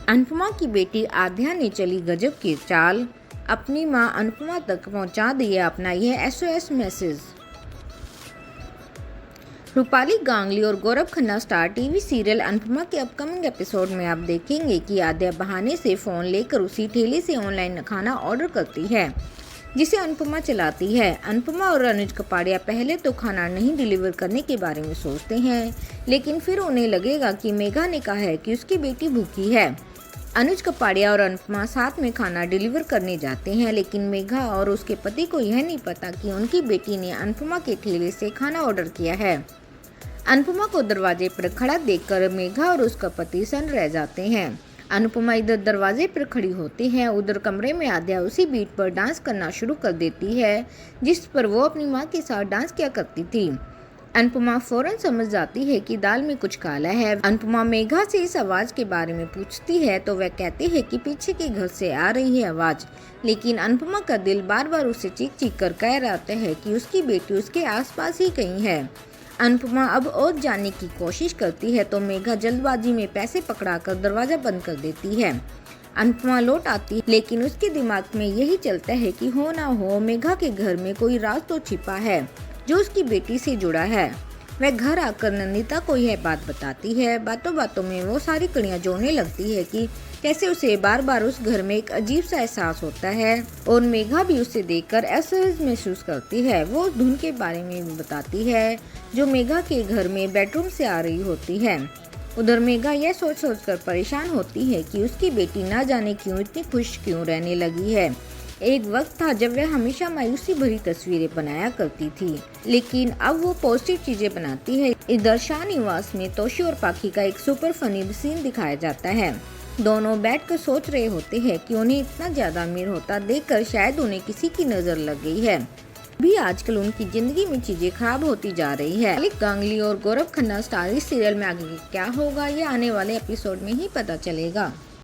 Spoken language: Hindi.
अनुपमा की बेटी आद्या ने चली गजब की चाल, अपनी मां अनुपमा तक पहुंचा दिया अपना यह एसओएस मैसेज। रूपाली गांगुली और Gaurav Khanna Star TV serial Anupamaa के अपकमिंग एपिसोड में आप देखेंगे कि आद्या बहाने से फ़ोन लेकर उसी ठेले से ऑनलाइन खाना ऑर्डर करती है जिसे अनुपमा चलाती है। अनुपमा और अनुज कपाड़िया पहले तो खाना नहीं डिलीवर करने के बारे में सोचते हैं, लेकिन फिर उन्हें लगेगा कि मेघा ने कहा है कि उसकी बेटी भूखी है। अनुज कपाड़िया और अनुपमा साथ में खाना डिलीवर करने जाते हैं, लेकिन मेघा और उसके पति को यह नहीं पता कि उनकी बेटी ने अनुपमा के ठेले से खाना ऑर्डर किया है। अनुपमा को दरवाजे पर खड़ा देखकर मेघा और उसका पति सन्न रह जाते हैं। अनुपमा इधर दरवाजे पर खड़ी होती है, उधर कमरे में आद्या उसी बीट पर डांस करना शुरू कर देती है जिस पर वो अपनी मां के साथ डांस किया करती थी। अनुपमा फौरन समझ जाती है कि दाल में कुछ काला है। अनुपमा मेघा से इस आवाज़ के बारे में पूछती है तो वह कहती है कि पीछे के घर से आ रही है आवाज़, लेकिन अनुपमा का दिल बार बार उसे चीख चीख कर कह रहा है कि उसकी बेटी उसके आसपास ही कहीं है। अनुपमा अब और जानने की कोशिश करती है तो मेघा जल्दबाजी में पैसे पकड़ाकर दरवाज़ा बंद कर देती है। अनुपमा लौट आती है, लेकिन उसके दिमाग में यही चलता है कि हो ना हो मेघा के घर में कोई राज तो छिपा है जो उसकी बेटी से जुड़ा है। वह घर आकर नंदिता को यह बात बताती है। बातों बातों में वो सारी कड़ियाँ जोड़ने लगती है कि कैसे उसे बार बार उस घर में एक अजीब सा एहसास होता है और मेघा भी उसे देखकर असहज महसूस करती है। वो उस धुन के बारे में भी बताती है जो मेघा के घर में बेडरूम से आ रही होती है। उधर मेघा यह सोच सोच कर परेशान होती है कि उसकी बेटी ना जाने क्यों इतनी खुश क्यों रहने लगी है। एक वक्त था जब वह हमेशा मायूसी भरी तस्वीरें बनाया करती थी, लेकिन अब वो पॉजिटिव चीजें बनाती है। इधर शाहनिवास में तोशी और पाखी का एक सुपर फनी सीन दिखाया जाता है। दोनों बैठकर सोच रहे होते हैं कि उन्हें इतना ज्यादा अमीर होता देखकर शायद उन्हें किसी की नजर लग गई है। भी आजकल उनकी जिंदगी में चीजें खराब होती जा रही है। रूपाली गांगुली और गौरव खन्ना स्टार इस सीरियल में आगे क्या होगा ये आने वाले एपिसोड में ही पता चलेगा।